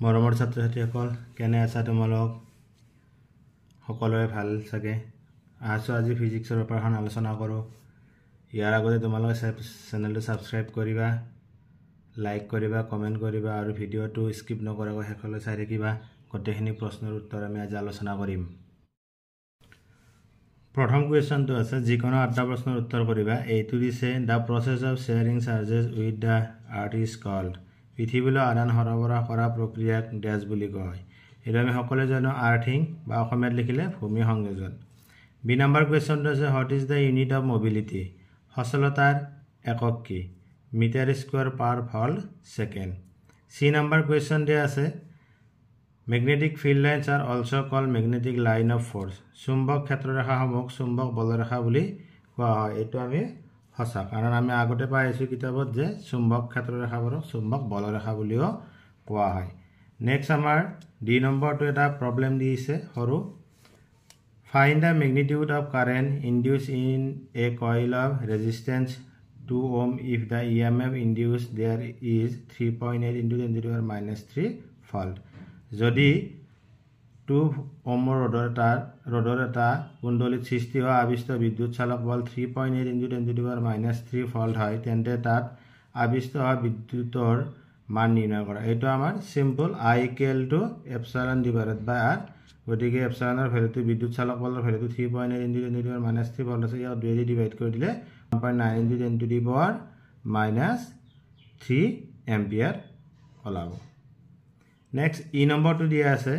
মৰমৰ ছাত্ৰ-ছাত্ৰীসকল কেনে আছা তোমালোক সকলোৱে ভাল চাগে আছো আজি ফিজিক্সৰ ওপৰত আলোচনা কৰো ইয়াৰ আগতে তোমালোকে চেনেলটো সাবস্ক্ৰাইব কৰিবা লাইক কৰিবা কমেন্ট কৰিবা আৰু ভিডিওটো স্কিপ নকৰাকৈ শেষলৈ চাই থাকিবা গোটেইখিনি প্ৰশ্নৰ উত্তৰ আমি আজি আলোচনা কৰিম প্ৰথম কোৱেশ্চনটো আছে যিকোনো 8টা প্ৰশ্নৰ উত্তৰ কৰিবা এইটো দিছে the process of sharing charges with the earth is called পৃথিৱীলৈ আদান সৰবৰাহ কৰা প্ৰক্ৰিয়াক ড্যাশ বুলি কয় এটা আমি সকলোৱে জানো আৰ্থিং বা অসমীয়াত লিখিলে ভূমি সংযোজন বি নম্বৰ কোৱেশ্চনটো আছে what is the unit of mobility সচলতাৰ একক কি মিটাৰ স্কয়াৰ পাৰ ভল সেকেন্ড সি নম্বৰ কোৱেশ্চন দিয়া আছে magnetic field lines are also called magnetic line of force চুম্বক ক্ষেত্ৰৰেখা সমূহ চুম্বক বলৰেখা বুলি কোৱা হয় এটো আমি হসা কাৰণ আমি আগতে পাইছো কিতাপত যে চুম্বক ক্ষেত্ৰৰেখাবোৰক চুম্বক বলৰেখা বুলিও কোৱা হয় নেক্সট আমাৰ ডি নম্বৰটো এটা প্ৰবলেম দিছে হৰু find the magnitude of current induced in a coil of resistance 2 ohm if the EMF induced there is 3.8 into 10 to the power -3 volt যদি 2 ohm ৰোধৰ এটা কুণ্ডলীত সৃষ্টি হোৱা আবিষ্ট বিদ্যুৎ চালক বল 3.8 into 10 to the power -3 volt হয় তেন্তে তাত আবিষ্ট হোৱা বিদ্যুতৰ মান নিৰ্ণয় কৰা এটো আমাৰ simple I = epsilon divided by r গতিকে এপসাইলনৰ ভ্যালুটো বিদ্যুৎ চালক বলৰ ভ্যালুটো 3.8 into 10 to the power -3 volt আছে ইয়াক 2 দি ডিভাইড কৰি দিলে 1.9 into 10 to the power -3 ampere ওলাব নেক্সট ই নম্বৰটো দিয়া আছে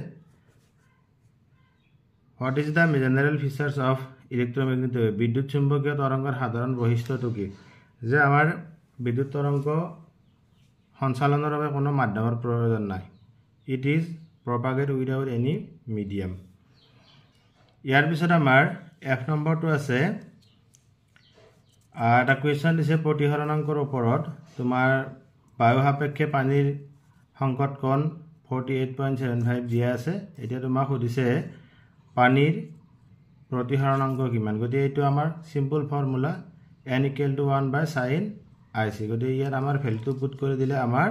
what is the general features of electromagnetic wave বিদ্যুৎ চুম্বকীয় তৰংগৰ সাধাৰণ বৈশিষ্ট্যটো কি যে আমাৰ বিদ্যুৎ তৰংগ সঞ্চালনৰ বাবে কোনো মাধ্যমৰ প্ৰয়োজন নাই it is propagate without any medium ইয়াৰ পিছত আমাৰ এফ নম্বৰটো আছে এটা কোৱেশ্চন দিছে প্ৰতিহৰণাংকৰ ওপৰত তোমাৰ বায়ু সাপেক্ষে পানীৰ সংকট কোণ 48.75 দিয়া আছে এতিয়া তোমাক সুধিছে পানীৰ প্ৰতিহৰণাংক কিমান গতিকে এইটো আমাৰ simple formula n = 1/sin ic গতিকে ইয়াত আমাৰ ভ্যালুটো পুট কৰি দিলে আমাৰ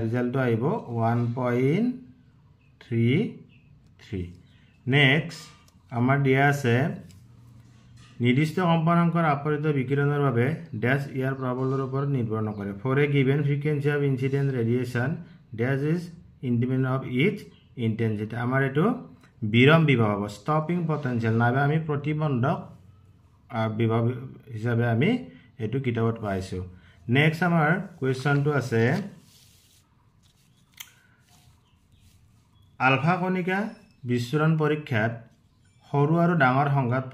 ৰিজাল্টটো আহিব 1.33 নেক্সট আমাৰ দিয়া আছে নিৰ্দিষ্ট কম্পনাঙ্কৰ আপৰিত বিকিৰণৰ বাবে ড্যাশ ইয়াৰ প্ৰবলৰ ওপৰত নিৰ্ভৰ নকৰে for a given frequency of incident radiation dash is independent of its intensity আমাৰ এটো বিৰম বিভৱ হ'ব ষ্টপিং পটেনশিয়াল নাবে আমি প্ৰতিবন্ধক বিভৱ হিচাপে আমি এটো কিতাপত পাইছো নেক্সট আমাৰ কোৱেশ্চনটো আছে আলফা কণিকা বিচ্ছুৰণ পৰীক্ষাত সৰু আৰু ডাঙৰ সংঘাত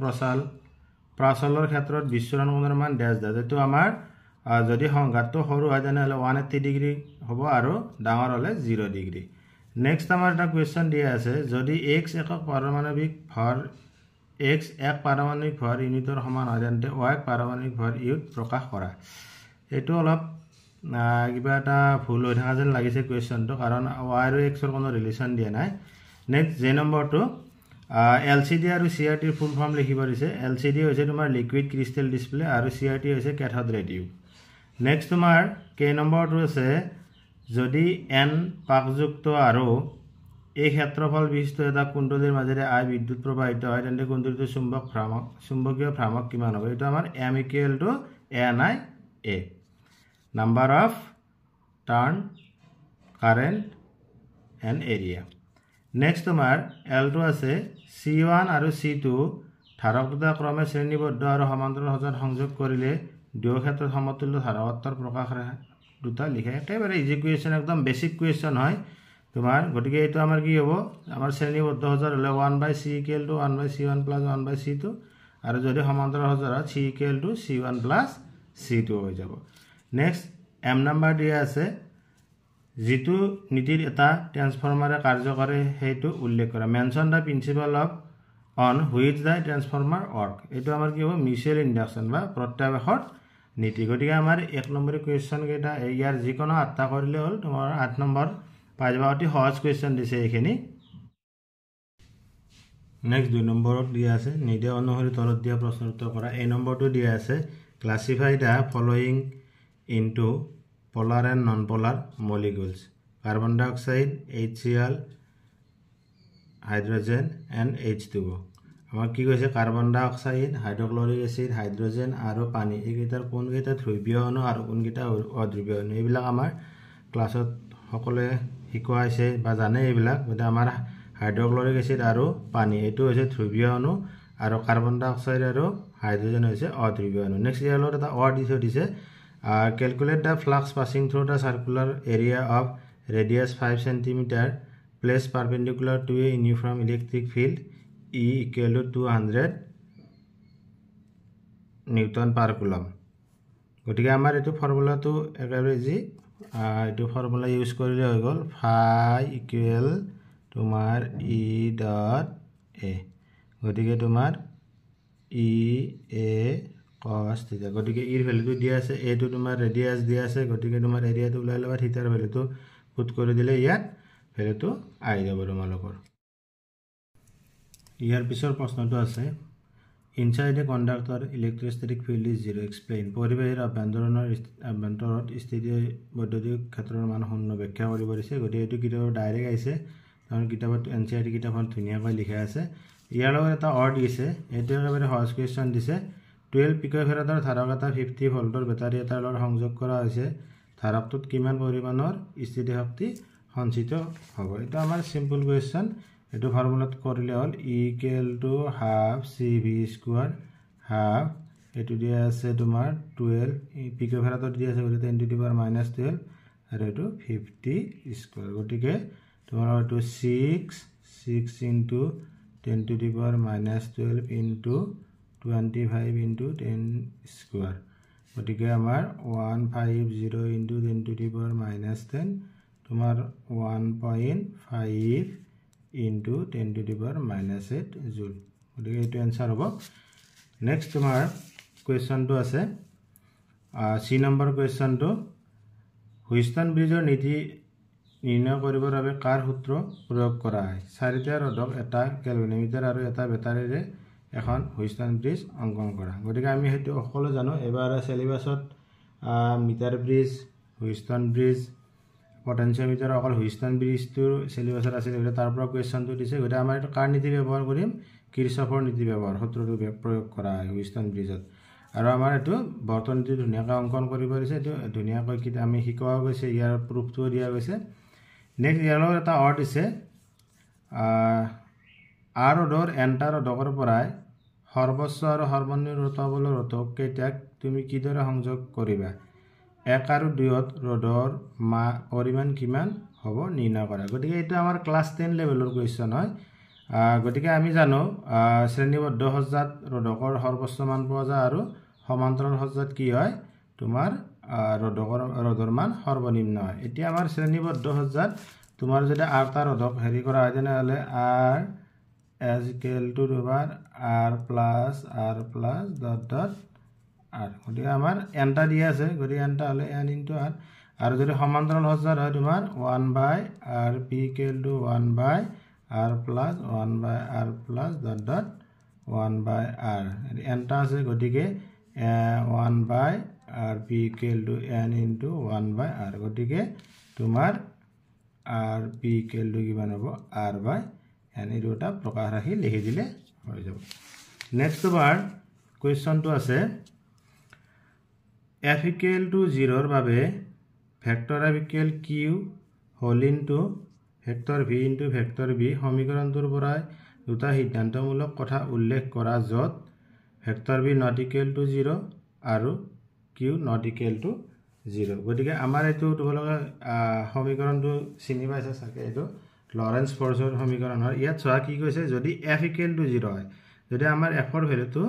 প্ৰাচলৰ ক্ষেত্ৰত বিচ্ছুৰণ কোণৰ মান ড্যাশ দাও এটো আমাৰ যদি সংঘাতটো সৰু হয় তেনেহলে 180 ডিগ্ৰী হ'ব আৰু ডাঙৰ হলে 0 ডিগ্ৰী নেক্সট আমাৰ এটা কোৱেশ্চন দিয়া আছে যদি x একক পাৰমাণবিক ভৰ x এক পাৰমাণবিক ভৰ ইউনিটৰ সমান হয় তেন্তে y পাৰমাণবিক ভৰ ইউনিট প্ৰকাশ কৰা এটো অলপ কিবা এটা ভুল হৈ থকা যেন লাগিছে কোৱেশ্চনটো কাৰণ y আৰু x ৰ কোনো ৰিলেচন দিয়া নাই নেক্সট জে নম্বৰটো LCD আৰু CRT ৰ ফুল ফৰ্ম লিখিব দিছে LCD হৈছে তোমাৰ লিকুইড ক্ৰিষ্টেল ডিসপ্লে আৰু CRT হৈছে ক্যাথোড ৰে টিউব নেক্সট তোমাৰ কে নম্বৰটো আছে যদি n পাকযুক্ত আৰু এই ক্ষেত্ৰফল বিশিষ্ট এটা কুণ্ডলীৰ মাজেৰে I বিদ্যুৎ প্ৰবাহিত হয় তেন্তে কুণ্ডলীটোৰ চুম্বকীয় ভ্ৰামক কিমান হ'ব এটা আমাৰ m = NIA number of turn current and area next তোমাৰ L2 আছে C1 আৰু C2 ধাৰক দুটা ক্ৰমে শ্ৰেণীবদ্ধ আৰু সমান্তৰাল সজাত সংযোগ কৰিলে দুয়ো ক্ষেত্ৰত সমতুল্য ধাৰকত্বৰ প্ৰকাশ দুটা লিখে একেবাৰে ইজি কোৱেশ্চন একদম বেসিক কোৱেশ্চন হয় তোমাৰ গতিকে এটো আমাৰ কি হ'ব আমাৰ শ্ৰেণীবদ্ধ সজাত হলে 1/c = 1/c1 + 1/c2 আৰু যদি সমান্তৰাল সজাত c = c1 + c2 হৈ যাব নেক্সট এম নম্বৰ দিয়া আছে যেটো নীতিৰ এটা ট্ৰান্সফৰ্মাৰে কাৰ্য কৰে হেতু উল্লেখ কৰা mention the principle of on which the transformer work এটো আমাৰ কি হ'ব মিউচুৱেল ইন্ডাকশন বা প্ৰত্যাবৰ্তন নীতি গতিকে আমাৰ এক নম্বৰ কোৱেশ্চন কেটা ইয়াৰ যিকোনো 8টা কৰিলে হ'ল তোমাৰ 8 নম্বৰ পাই যাবা অতি সহজ কোৱেশ্চন দিছে এইখিনি নেক্সট 2 নম্বৰত দিয়া আছে নিৰ্দেশ অনুসৰি তলত দিয়া প্ৰশ্নৰ উত্তৰ কৰা এই নম্বৰটো দিয়া আছে classify the following into polar and non-polar molecules carbon dye oxide HCl hydrogen and H2O আমাক কি কৈছে কার্বন ডাই অক্সাইড হাইড্রোক্লোরিক এসিড হাইড্রোজেন আর পানি এইকেইটাৰ কোনকেইটা ধ্ৰুৱীয় অণু আৰু কোনকেইটা অধ্ৰুৱীয় অণু এইবিলাক আমাৰ ক্লাছত সকলে শিকোৱা হৈছে বা জানে এইবিলাক গতে আমাৰ হাইড্ৰোক্লোৰিক এসিড আৰু পানী এইটো হৈছে ধ্ৰুৱীয় অণু আৰু কাৰ্বন ডাই অক্সাইড আৰু হাইড্ৰোজেন হৈছে অধ্ৰুৱীয় অণু নেক্সট ইয়াৰ লগত এটা দিছে calculate the flux passing through the circular area of radius 5 cm placed perpendicular to a uniform electric field E equal to 200 Newton per coulomb গতিকে আমাৰ এটো ফৰ্মুলাটো একেবাৰে জি এটো ফৰ্মুলা ইউজ কৰিলে হৈ গল phi equal তোমাৰ E dot A গতিকে তোমাৰ E A cos theta গতিকে এৰ ভ্যালুটো দিয়া আছে a টো তোমাৰ ৰেডিয়াস দিয়া আছে গতিকে তোমাৰ এৰিয়াটো ওলাই লবা থিটাৰ ভ্যালুটো পুট কৰি দিলে ইয়াত ভ্যালুটো আই যাব তোমালোকৰ ইয়াৰ পিছৰ প্ৰশ্নটো আছে inside a conductor electrostatic field is 0 explain পৰিবেশৰ আভ্যন্তৰত স্থিতি বৈদ্যুতিক ক্ষেত্ৰৰ মান শূন্য ব্যাখ্যা কৰিব দিছে গতিকে এটো কিতাপত ডাইৰেক্ট আহিছে কাৰণ কিতাপত এনসিআৰটি কিতাপত ধুনীয়াকৈ লিখা আছে ইয়াৰ লগত এটা দিছে এটো একেবাৰে সহজ কোৱেশ্চন দিছে 12 পিকোফেৰাডৰ ধাৰক এটা 50 ভোল্টৰ বেটাৰী এটাৰ লগত সংযোগ কৰা হৈছে ধাৰকটোত কিমান পৰিমাণৰ স্থিতি শক্তি সঞ্চিত হ'ব এটা আমাৰ সিম্পল কোৱেশ্চন এটো ফৰ্মুলাত কৰিলে হ'ল E equal to half CV² half এটো দিয়া আছে তোমাৰ 12 পিকোফেৰাডৰ দিয়া আছে 10 to the power -12 আৰু এটো 50 স্কয়াৰ গতিকে তোমাৰ এটো 6 into 10 to the power -12 into 25 into 10 square গতিকে আমাৰ 150 into 10 to the power -10 তোমাৰ 1.5 into 10 to the power -8 জুল গতিকে এটো आंसर হ'ব নেক্সট তোমাৰ কোৱেশ্চনটো আছে সি নম্বৰ কোৱেশ্চনটো হুইষ্টন ব্ৰিজৰ নীতি নিৰ্ণয় কৰিবৰ বাবে কাৰ সূত্ৰ প্ৰয়োগ কৰা হয় চাৰিটা ৰডক এটা কেলভিনমিটাৰ আৰু এটা বেটাৰীৰে এখন হুইষ্টন ব্ৰিজ অংকন কৰা গতিকে আমি হেতু সকলো জানো এবাৰ সিলেবাসত মিটাৰ ব্ৰিজ হুইষ্টন ব্ৰিজ পটেনশিয়োমিটাৰ অকল হুইষ্টন ব্ৰিজটো সিলেবাসত আছে গতিকে তাৰ পৰা কোৱেশ্চনটো দিছে গতিকে আমাৰ এটা কাৰ নীতি ব্যৱহাৰ কৰিম কিৰচফৰ নীতি ব্যৱহাৰ সূত্ৰটো প্ৰয়োগ কৰা হয় হুইষ্টন ব্ৰিজত আৰু আমাৰ এটো বৰ্তনীটো ধুনীয়াকৈ অংকন কৰিব দিছে এটো ধুনীয়াকৈ কি আমি শিকোৱা গৈছে ইয়াৰ প্ৰুফটো দিয়া গৈছে নেক্সট ইয়াৰ লগত এটা দিছে আৰ ৰডৰ এন্টাৰ ৰডৰ পৰাই সৰ্বোচ্চ আৰু সৰ্বনিম্ন ৰতাবলৰ ৰতক কেইটাক তুমি কিদৰে সংযোগ কৰিবা 1 আৰু 2ত ৰডৰ পৰিমাণ কিমান হ'ব নিৰ্ণয় কৰা গতিকে এটা আমাৰ ক্লাস 10 লেভেলৰ কোৱেশ্চন হয় গতিকে আমি জানো শ্ৰেণীবদ্ধ সজ্জাত ৰডকৰ সৰ্বোচ্চ মান পোৱা যায় আৰু সমান্তৰাল সজ্জাত কি হয় তোমাৰ ৰডৰ মান সৰ্বনিম্ন হয় এতিয়া আমাৰ শ্ৰেণীবদ্ধ সজ্জাত তোমাৰ যদি আৰটা ৰডক হেৰি কৰা হয় তেনেহলে r as equal to r plus dot r গতিকে আমাৰ এনটা দিয়া আছে গতিকে এনটা হলে n into r আৰু যদি সমান্তৰাল সজ্জাত হয় তোমাৰ 1 by r p equal to 1 by r plus 1 by r plus dot 1 by r এনটা আছে গতিকে 1 by r p equal to n into 1 by r গতিকে তোমাৰ r p equal to কিমান হ'ব r by n এই দুটা প্ৰকাশ ৰাখি লিখি দিলে হৈ যাব নেক্সট তোমাৰ কোৱেশ্চনটো আছে f equal to 0 ৰ বাবে vector f equal q whole into vector v into vector b সমীকৰণটোৰ পৰা দুটা সিদ্ধান্তমূলক কথা উল্লেখ কৰা যত vector b not equal to 0 আৰু q not equal to 0 গতিকে আমাৰ এটো তোমালোকে সমীকৰণটো চিনি পাইছা চাগে এটো লৰেন্স ফৰ্সৰ সমীকৰণ হয় ইয়াত চোৱা কি কৈছে যদি f equal to 0 হয় যদি আমাৰ f ৰ ভ্যালুটো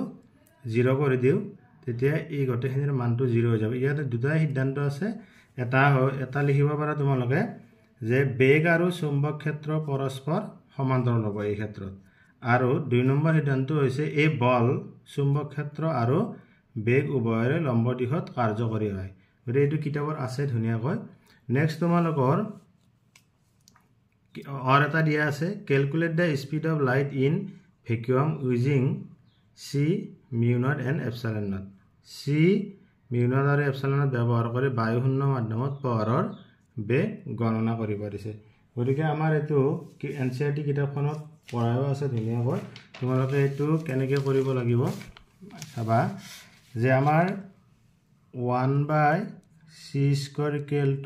0 কৰি দিও তেতিয়া এই গটেখিনিৰ মানটো 0 হৈ যাব ইয়াত দুটা সিদ্ধান্ত আছে এটা লিখিব পাৰা তোমালোকে যে বেগ আৰু চুম্বক ক্ষেত্ৰ পৰস্পৰ সমান্তৰাল হ'ব এই ক্ষেত্ৰত আৰু দুই নম্বৰ সিদ্ধান্ত হৈছে এই বল চুম্বক ক্ষেত্ৰ আৰু বেগ উভয়ৰে লম্ব দিশত কাৰ্যকৰী হয় গতিকে এইটো কিতাপত আছে ধুনীয়াকৈ নেক্সট তোমালোকৰ এটা দিয়া আছে calculate the speed of light in vacuum using c mu naught and epsilon naught c mu naught আৰু epsilon naught ব্যৱহাৰ কৰি বায়ুশূন্য মাধ্যমত পোহৰৰ বে গণনা কৰিব দিছে গতিকে আমাৰ এটো এনসিআৰটি কিতাপখনত পঢ়াও আছে ধুনীয়াকৈ তোমালোকে এটো কেনেকৈ কৰিব লাগিব চাবা যে আমাৰ 1/c²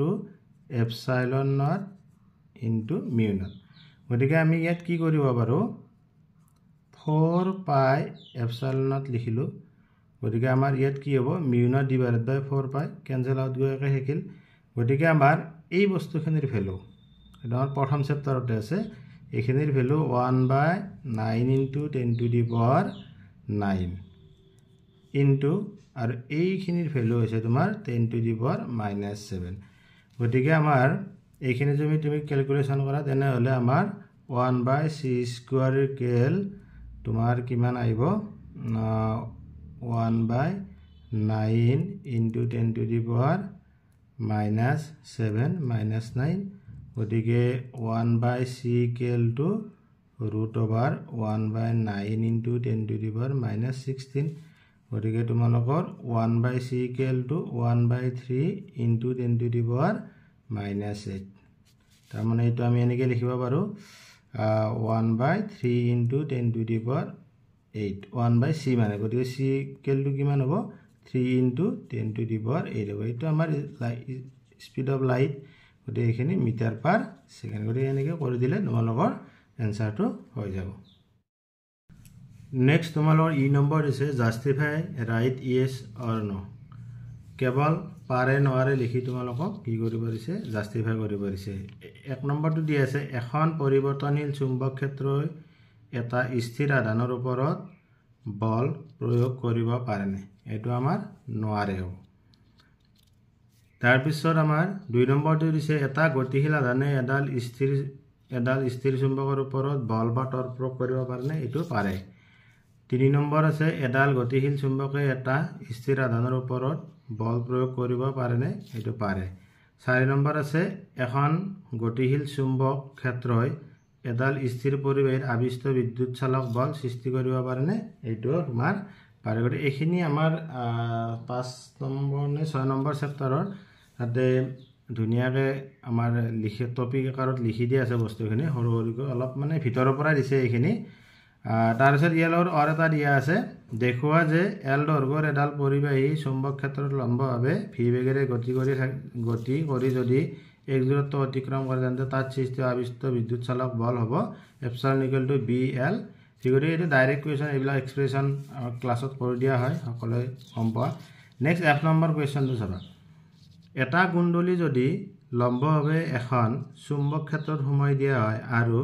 = epsilon naught into mu naught গতিকে আমি ইয়াত কি কৰিব পাৰো 4 pi epsilon naught লিখিলো গতিকে আমাৰ ইয়াত কি হ'ব mu naught divided by 4 pi cancel out গৈ একে থাকিল গতিকে আমাৰ এই বস্তুখিনিৰ ভ্যালু এটা আমাৰ প্ৰথম চেপ্টাৰতে আছে এইখিনিৰ value 1/9 into 10 to the power 9 into আৰু এইখিনিৰ ভ্যালু হৈছে তোমাৰ 10 to the power -7 গতিকে আমাৰ এইখিনি যদি তুমি ক্যালকুলেশন কৰা তেনে হলে আমাৰ 1/c² তোমাৰ কিমান আহিব 1/9 into 10 to the power -7 -9 গতিকে 1/c² √1/9 into 10 to the power -16 গতিকে তোমালোকৰ 1/c² 1/3 into 10 to the power -8 তাৰ মানে এটো আমি এনেকৈ লিখিব পাৰো 1/3 into 10 to the power 8 1/c মানে গতিকে c² কিমান হ'ব 3 into 10 to the power 8 হ'ব এটো আমাৰ স্পিড অফ লাইট গতিকে এখিনি মিটাৰ পাৰ সেকেন্ড গতিকে এনেকৈ কৰি দিলে তোমালোকৰ এনসাৰটো হৈ যাব নেক্সট তোমালোকৰ ই নম্বৰ আছে জাস্টিফাই ৰাইট ইয়েস অৰ নো কেৱল পাৰে নোৱাৰে লিখি তোমালোকক কি কৰিব দিছে জাস্টিফাই কৰিব দিছে এক নম্বৰটো দি আছে এখন পৰিৱৰ্তনশীল চুম্বক ক্ষেত্ৰই এটা স্থিৰ আধানৰ ওপৰত বল প্ৰয়োগ কৰিব পাৰেনে এটো আমাৰ নোৱাৰে হ'ব তাৰ পিছত আমাৰ দুই নম্বৰটো দিছে এটা গতিশীল আধানে এডাল স্থিৰ চুম্বকৰ ওপৰত বল বা টৰ্ক প্ৰয়োগ কৰিব পাৰেনে এটো পাৰে 3 নম্বৰ আছে এডাল গতিশীল চুম্বকে এটা স্থিৰ আধানৰ ওপৰত বল প্ৰয়োগ কৰিব পাৰেনে এটো পাৰে 4 নম্বৰ আছে এখন গতিশীল চুম্বক ক্ষেত্ৰই এডাল স্থিৰ পৰিবেশৰ আবিষ্ট বিদ্যুৎ চালক বল সৃষ্টি কৰিব পাৰেনে এটো তোমাৰ পাৰে গতি এখিনি আমাৰ 5 নম্বৰ নে 6 নম্বৰ চেপ্টাৰৰ তাতে ধুনিয়াকে আমাৰ লিখি টপিক আকাৰত লিখি দিয়া আছে বস্তুখিনি সৰু সৰুকৈ অলপ মানে ভিতৰৰ পৰা দিছে এইখিনি তাৰ পিছত ইয়াৰ অৰ এটা দিয়া আছে দেখুৱা যে এল দৈৰ্ঘ্যৰ এডাল পৰিবাহী চুম্বক ক্ষেত্ৰত লম্বভাৱে ভি বেগেৰে গতি কৰি যদি এক দূৰত্ব অতিক্ৰম কৰে তেন্তে তাত সৃষ্টি আবিষ্ট বিদ্যুৎ চালক বল হ'ব এপসাইলন = BL ফিগৰে এটা ডাইৰেক্ট কোৱেশ্চন এইবিলাক এক্সপ্ৰেছন ক্লাছত কৰি দিয়া হয় সকলোৱে গম পোৱা নেক্সট এফ নম্বৰ কোৱেশ্চনটো চাবা এটা কুণ্ডলী যদি লম্বভাৱে এখন চুম্বক ক্ষেত্ৰত সোমাই দিয়া হয় আৰু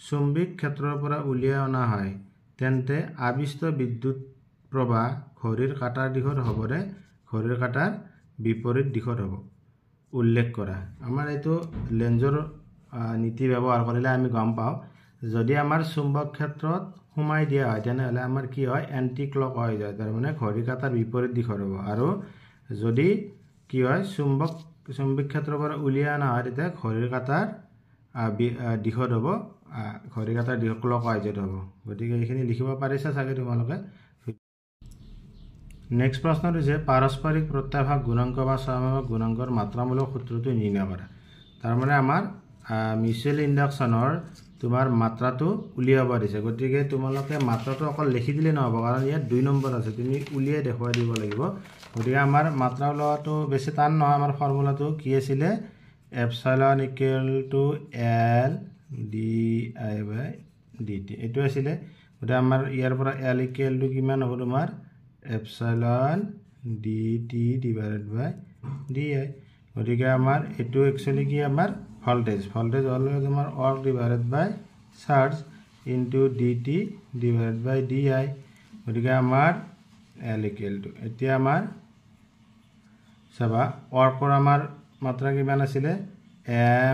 চুম্বক ক্ষেত্ৰৰ পৰা উলিয়াই অনা হয় তেন্তে আবিষ্ট বিদ্যুৎ প্ৰবাহ ঘড়ীৰ কাঁটাৰ দিশত হ'বৰে ঘড়ীৰ কাঁটাৰ বিপৰীত দিশত হ'ব উল্লেখ কৰা আমাৰ এটো লেঞ্জৰ নীতি ব্যৱহাৰ কৰিলে আমি গম পাওঁ যদি আমাৰ চুম্বক ক্ষেত্ৰত সোমাই দিয়া হয় তেনে হলে আমাৰ কি হয় এন্টি ক্লক হৈ যায় তাৰ মানে ঘড়ীৰ কাঁটাৰ বিপৰীত দিশত হ'ব আৰু যদি কি হয় চুম্বক ক্ষেত্ৰৰ পৰা উলিয়াই অনা হয় তেতিয়া ঘড়ীৰ কাঁটাৰ দিশত হ'ব ঘড়ীৰ কাঁটাৰ দিশ ক্লক হৈ যাব গতিকে এইখিনি লিখিব পাৰিছা চাগে তোমালোকে নেক্সট প্ৰশ্নটো হৈছে পাৰস্পৰিক প্ৰত্যাভাস গুণাঙ্ক বা সমভাগ গুণাঙ্কৰ মাত্ৰামূলক সূত্ৰটো নিৰ্ণয় কৰা তাৰ মানে আমাৰ মিউচুৱেল ইন্ডাকচনৰ তোমাৰ মাত্ৰাটো উলিয়াব দিছে গতিকে তোমালোকে মাত্ৰাটো অকল লিখি দিলে নহব কাৰণ ইয়াত 2 নম্বৰ আছে তুমি উলিয়াই দেখুৱাই দিব লাগিব গতিকে আমাৰ মাত্ৰা উলিওৱাটো বেছি টান নহয় আমাৰ ফৰ্মুলাটো কি আছিল এপসাইলন = L di/dt এটো আছিল গতিকে আমাৰ ইয়াৰ পৰা L = কিমান হ'ব তোমাৰ এপসাইলন dt/di গতিকে আমাৰ এটো একচুয়ালি কি আমাৰ ভোল্টেজ হল তোমাৰ ওয়াৰ্ক ডিভাইডেড বাই চাৰ্জ ইনটু dt/di গতিকে আমাৰ L = এতিয়া আমাৰ চাবা ওয়াৰ্কৰ আমাৰ মাত্ৰা কিমান আছিল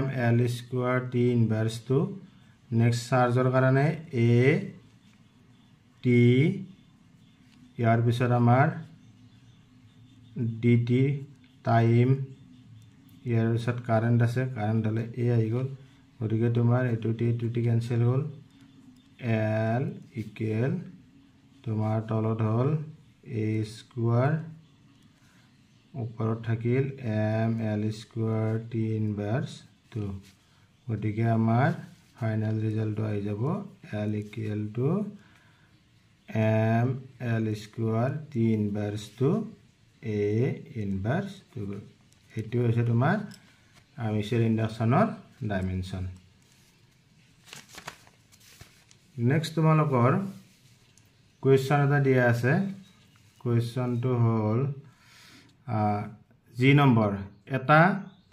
mL² T ইনভাৰ্স 2 নেক্সট চাৰ্জৰ কাৰণে a t ইয়াৰ পিছত আমাৰ dt টাইম ইয়াৰ পিছত কাৰেন্ট আছে কাৰেন্ট হলে a আহি গল গতিকে তোমাৰ এটো টি ক্যান্সেল হ'ল L = তোমাৰ তলত হ'ল a² ওপৰত থাকিল ml² t ইনভাৰ্স 2 গতিকে আমাৰ ফাইনাল ৰিজাল্টটো আহি যাব l = ml² t ইনভাৰ্স 2 a ইনভাৰ্স 2 এটো হৈছে তোমাৰ আৰ্মেচাৰ ইন্ডাকশনৰ ডাইমেনশন নেক্সট তোমালোকৰ কোৱেশ্চন এটা দিয়া আছে কোৱেশ্চনটো হ'ল জি নম্বৰ এটা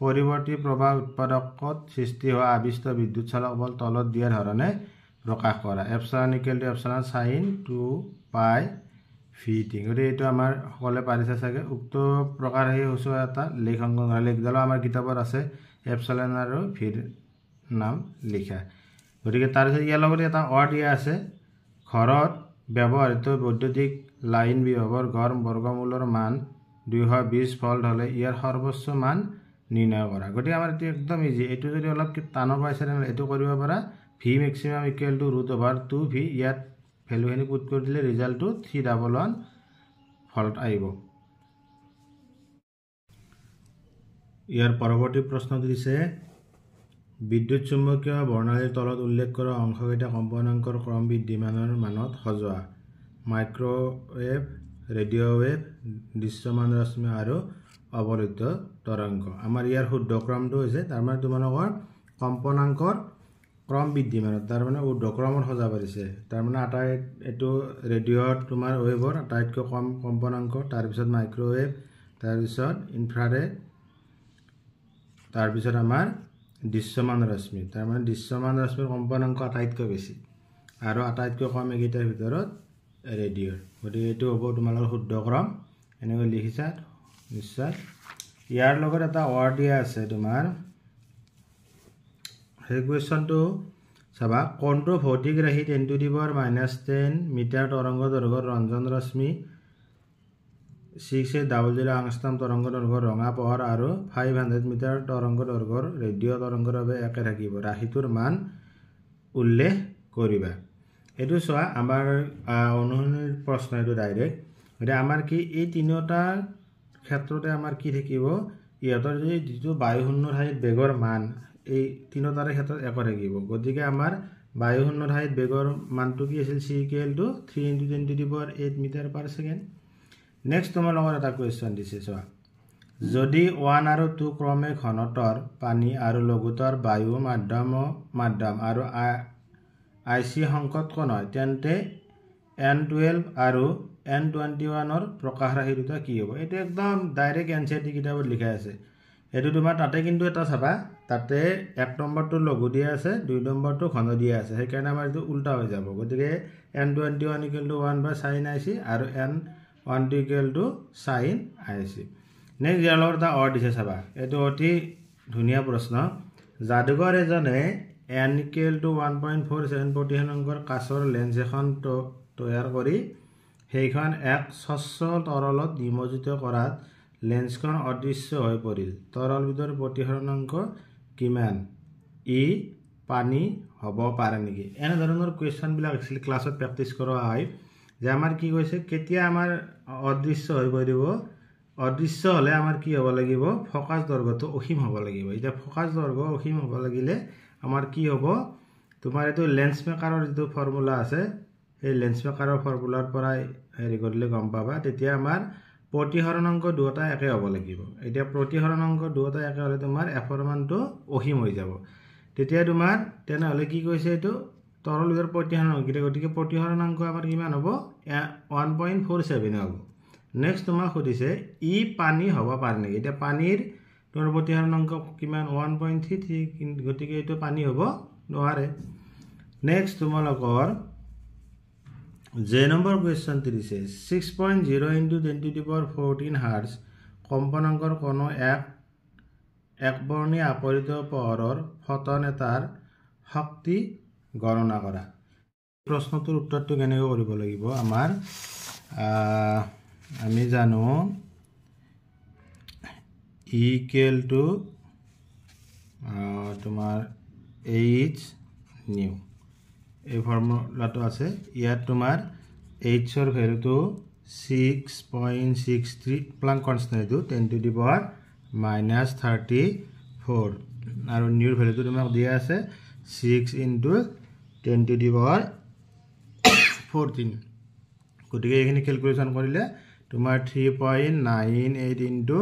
পৰিৱৰ্তী প্ৰবাহ উৎপাদকত সৃষ্টি হোৱা আবিষ্ট বিদ্যুৎ চালক বল তলত দিয়া ধৰণে প্ৰকাশ কৰা এপসাইলন = sin 2 পাই vt গতিকে এইটো আমাৰ সকলে পাৰিছে চাগে উক্ত প্ৰকাৰ হে হৈছে এটা লেখংকন লেখদালো আমাৰ কিতাপত আছে এপসাইলন আৰু ভিৰ নাম লিখা গতিকে তাৰ পিছত ইয়াৰ লগতে এটা অৰ দিয়া আছে ঘৰত ব্যৱহৃত বৈদ্যুতিক লাইন বিভৱৰ গড় বৰ্গমূলৰ মান 220 ভোল্ট হলে ইয়াৰ সৰ্বোচ্চ মান নিৰ্ণয় কৰা গতিকে আমাৰ এটো একদম ইজি এটো যদি অলপ টানো পাইছে তেনে এটো কৰিব পাৰা v maximum = √2v ইয়াত ভ্যালু খিনি পুট কৰি দিলে ৰিজাল্টটো 311 ভোল্ট আহিব ইয়াৰ পৰৱৰ্তী প্ৰশ্নটো দিছে বিদ্যুৎ চুম্বকীয় বৰ্ণালীৰ তলত উল্লেখ কৰা অংশকেইটা কম্পনাঙ্কৰ ক্ৰম বিদ্যমানৰ মানত সজোৱা মাইক্ৰৱেভ ৰেডিঅ'ৱেভ দৃশ্যমান ৰশ্মি আৰু অৱৰোধিত তৰংগ আমাৰ ইয়াৰ শুদ্ধ ক্ৰমটো হৈছে তাৰ মানে তোমালোকৰ কম্পনাঙ্কৰ ক্ৰম বিদ্যমান তাৰ মানে উৰ্ধ্বক্ৰমত সজা পাৰিছে তাৰ মানে আটাই এটো ৰেডিঅ'ত তোমাৰ ৱেভৰ আটাইতকৈ কম কম্পনাঙ্ক তাৰ পিছত মাইক্ৰৱেভ তাৰ পিছত ইনফ্ৰাৰেড তাৰ পিছত আমাৰ দৃশ্যমান ৰশ্মি তাৰ মানে দৃশ্যমান ৰশ্মিৰ কম্পনাঙ্ক আটাইতকৈ বেছি আৰু আটাইতকৈ কম একেইটাৰ ভিতৰত ৰেডিঅ'ৰ গতিকে এইটো হ'ব তোমালোকৰ শুদ্ধ ক্ৰম এনেকৈ লিখিছা নিশ্চয় ইয়াৰ লগত এটা ৱৰ্ড দিয়া আছে তোমাৰ সেই কোৱেশ্চনটো চাবা কোনটো ভৌতিক ৰাশি 10⁻⁻10 মিটাৰ তৰংগ দৈৰ্ঘ্যৰ ৰঞ্জন ৰশ্মি 6800 আংষ্ট্ৰম তৰংগ দৈৰ্ঘ্যৰ ৰঙা পোহৰ আৰু 500 মিটাৰ তৰংগ দৈৰ্ঘ্যৰ ৰেডিঅ' তৰংগৰ বাবে একে থাকিব ৰাশিটোৰ মান উল্লেখ কৰিবা এটো চোৱা আমাৰ অনুসন্ধানৰ প্ৰশ্ন এটো ডাইৰেক্ট গতিকে আমাৰ কি এই তিনিটা ক্ষেত্ৰতে আমাৰ কি থাকিব ইহতৰ যদি যিটো বায়ুশূন্য ঠাইত বেগৰ মান এই তিনিটাৰ ক্ষেত্ৰত এক থাকিব গতিকে আমাৰ বায়ুশূন্য ঠাইত বেগৰ মানটো কি আছিল c = 3 × 10⁸ metre per second next তোমালোকৰ এটা কোৱেশ্চন দিছে চোৱা যদি 1 আৰু 2 ক্ৰমে ঘনতৰ পানী আৰু লঘুতৰ বায়ু মাধ্যম আৰু IC সংকটকণ হয় তেন্তে N12 আৰু N21 ৰ প্ৰকাশ ৰাশি দুটা কি হ'ব এটা একদম ডাইৰেক্ট এনসাৰ কিতাপত লিখা আছে এটো তোমাৰ তাতে কিন্তু এটা চাবা তাতে 1 নম্বৰটো লঘু দিয়া আছে 2 নম্বৰটো ঘন দিয়া আছে সেই কাৰণে আমাৰ এটো উল্টা হৈ যাব গতিকে N21 = 1/sin IC আৰু N12 = sin IC নেক্সট ইয়াৰ লগত এটা অৰ দিছে চাবা এটো অতি ধুনীয়া প্ৰশ্ন যাদুকৰ এজনে n = 1.47 প্ৰতিসংখ্যকৰ কাচৰ লেন্স এখন তৈয়াৰ কৰি সেইখন এক স্বচ্ছ তৰলত নিমজ্জিত কৰাত লেন্সখন অদৃশ্য হৈ পৰিল তৰলবিধৰ প্ৰতিসৰণাংক কিমান ই পানী হ'ব পাৰে নেকি এনে ধৰণৰ কোৱেশ্চন বিলাক একচুয়ালি ক্লাছত প্ৰেক্টিস কৰা হয় যে আমাৰ কি কৈছে কেতিয়া আমাৰ অদৃশ্য হৈ পৰিব অদৃশ্য হলে আমাৰ কি হ'ব লাগিব ফোকাস দৈৰ্ঘ্যটো অসীম হ'ব লাগিব এটা ফোকাস দৈৰ্ঘ্য অসীম হ'ব লাগিলে আমাৰ কি হ'ব তোমাৰ এটো লেন্স মেকাৰৰ যেটো ফৰ্মুলা আছে এই লেন্স মেকাৰৰ ফৰ্মুলাৰ পৰা হেৰি কৰিলে গম পাবা তেতিয়া আমাৰ প্ৰতিসৰণাংক দুটা একে হ'ব লাগিব এতিয়া প্ৰতিসৰণাংক দুটা একে হলে তোমাৰ f ৰ মানটো অসীম হৈ যাব তেতিয়া তোমাৰ তেনে হলে কি কৈছে এটো তৰলবিধৰ প্ৰতিসৰণাংক গতিকে প্ৰতিসৰণাংক আমাৰ কিমান হ'ব 1.47 হ'ব নেক্সট তোমাক সুধিছে ই পানী হ'ব পাৰে নেকি এতিয়া পানীৰ তোমাৰ প্ৰতিসৰণাংক কিমান 1.33 গতিকে এটো পানী হ'ব নোৱাৰে নেক্সট তোমালোকৰ যে নম্বৰ কোৱেশ্চনটো দিছে 6.0 × 10⁻14 হাৰ্জ কম্পনাঙ্কৰ কোনো এক বৰ্ণীয় আপৰিত পোহৰৰ ফটন এটাৰ শক্তি গণনা কৰা প্ৰশ্নটোৰ উত্তৰটো কেনেকৈ কৰিব লাগিব আমাৰ আমি জানো E = তোমাৰ h নিউ এই ফৰ্মুলাটো আছে ইয়াত তোমাৰ h ৰ ভ্যালুটো 6.63 প্লাঙ্ক কনস্ট্যান্ট এটো 10 to the power -34 আৰু নিউৰ ভ্যালুটো তোমাক দিয়া আছে 6 into 10 to the power 14 গতিকে এইখিনি ক্যালকুলেশন কৰিলে তোমাৰ 3.98 into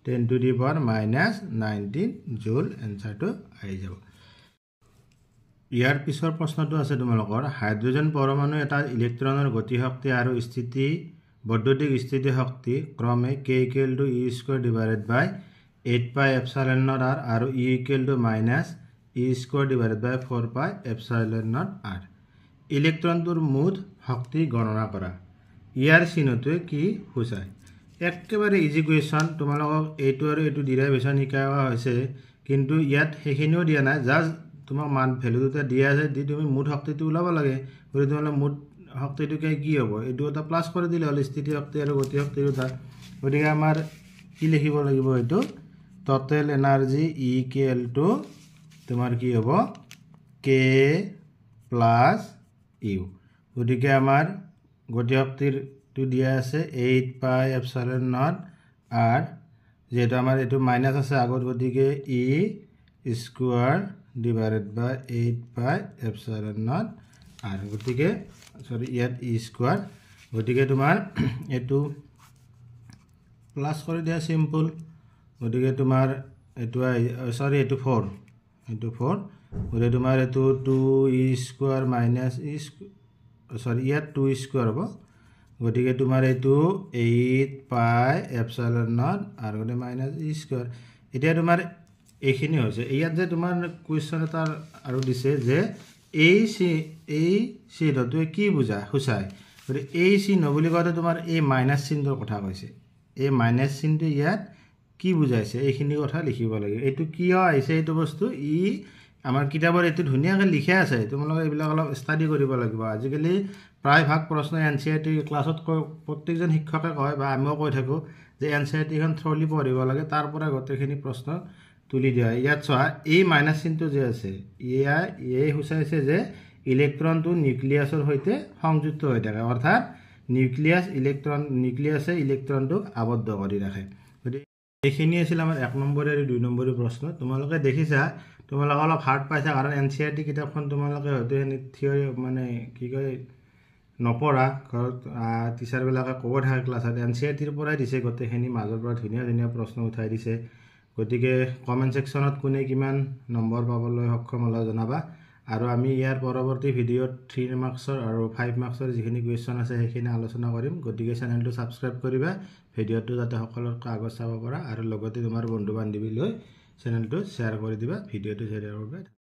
10 to the power -19 জুল এনসাৰটো আহি যাব ইয়াৰ পিছৰ প্ৰশ্নটো আছে তোমালোকৰ হাইড্ৰোজেন পৰমাণু এটা ইলেক্ট্ৰনৰ গতি শক্তি আৰু স্থিতি বৈদ্যুতিক স্থিতি শক্তি ক্ৰমে k = e² divided by 8 pi epsilon naught r আৰু e = -e² divided by 4 pi epsilon naught r ইলেক্ট্ৰনটোৰ মুঠ শক্তি গণনা কৰা ইয়াৰ চিহ্নটোৱে কি বুজায় একেবাৰে ইজি কোৱেশ্চন তোমালোকক এইটো আৰু এইটো ডেৰিভেশ্যন শিকাৱা হৈছে কিন্তু ইয়াত হেখিনিও দিয়া নাই জাস্ট তোমাক মান ভ্যালু দুটা দিয়া আছে দি তুমি মুঠ শক্তিটো উলাব লাগে গৰি তোমালে মুঠ শক্তিটো কি হ'ব এটো এটা প্লাস কৰি দিলে হল স্থিতি শক্তি আৰু গতি শক্তি দুটা গতিকে আমাৰ কি লিখিব লাগিব এটো টোটাল এনাৰ্জি = তোমাৰ কি হ'ব k + u গতিকে আমাৰ গতি শক্তিৰ টো দিয়া আছে 8 pi epsilon naught r যেটো আমাৰ এটো মাইনাস আছে আগত গতিকে e² divided by 8 pi epsilon naught r গতিকে সরি ইয়াত e² গতিকে তোমাৰ এটো প্লাস কৰি দিয়া সিম্পল গতিকে তোমাৰ এটো সৰি এটো 4 গতিকে তোমাৰ এটো 2e² - e² সৰি ইয়াত 2e² হ'ব গতিকে তোমাৰ এটো 8 pi epsilon naught r গতে -e² এতিয়া তোমাৰ এইখিনি হৈছে ইয়াত যে তোমাৰ কোৱেশ্চন এটা আৰু দিছে যে এই চিহ্নটো কি বুজায় হুসায় গতে এই চিহ্ন বুলি কওঁতে তোমাৰ এই মাইনাস চিহ্নৰ কথা কৈছে এই মাইনাস চিহ্নটো ইয়াত কি বুজাইছে এইখিনি কথা লিখিব লাগে এটো কিয় আহিছে এটো বস্তু আমাৰ কিতাপৰ এটো ধুনিয়াকৈ লিখা আছে তোমালোকে এইবিলাক অলপ ষ্টাডি কৰিব লাগিব আজিকালি প্ৰায় ভাগ প্ৰশ্ন এনসিআৰটি ক্লাছত প্ৰত্যেকজন শিক্ষকে কয় বা আমিও কৈ থাকো যে এনসিআৰটি খন থ্ৰলি পঢ়িব লাগে তাৰ পৰা গতেখিনি প্ৰশ্ন তুলি দিয়া ইয়াত চোৱা এই মাইনাস চিহ্নটো যে আছে এই হুসাইছে যে ইলেক্ট্ৰনটো নিউক্লিয়াছৰ সৈতে সংযুক্ত হৈ থাকে অৰ্থাৎ নিউক্লিয়াছে ইলেক্ট্ৰনটো আবদ্ধ কৰি ৰাখে গতিকে এইখিনি আছিল আমাৰ 1 নম্বৰ আৰু 2 নম্বৰৰ প্ৰশ্ন তোমালোকে দেখিছা তোমালোকে অলপ হাৰ্ড পাইছা কাৰণ এনসিআৰটি কিতাপখন তোমালোকে হয়তো এনে থিওৰি মানে কি কয় নপঢ়া ঘৰত টিচাৰ বিলাকে ক'ব থাকে ক্লাছত এনসিআৰটিৰ পৰাই দিছে গতেখিনি মাজৰ পৰা ধুনিয়া প্ৰশ্ন উঠাই দিছে গতিকে কমেন্ট সেকশনত কোনে কিমান নম্বৰ পাবলৈ সক্ষম হলা জনাবা আৰু আমি ইয়াৰ পৰৱৰ্তী ভিডিঅত 3 মাৰ্কছৰ আৰু 5 মাৰ্কছৰ যিখিনি কোৱেশ্চন আছে সেইখিনি আলোচনা কৰিম গতিকে চেনেলটো সাবস্ক্ৰাইব কৰিবা ভিডিঅটো যাতে সকলোৰ আগত চাব পাৰা আৰু লগতে তোমাৰ বন্ধু বান্ধৱীলৈ চেনেলটো শ্বেয়াৰ কৰি দিবা ভিডিঅটো শ্বেয়াৰ কৰিবা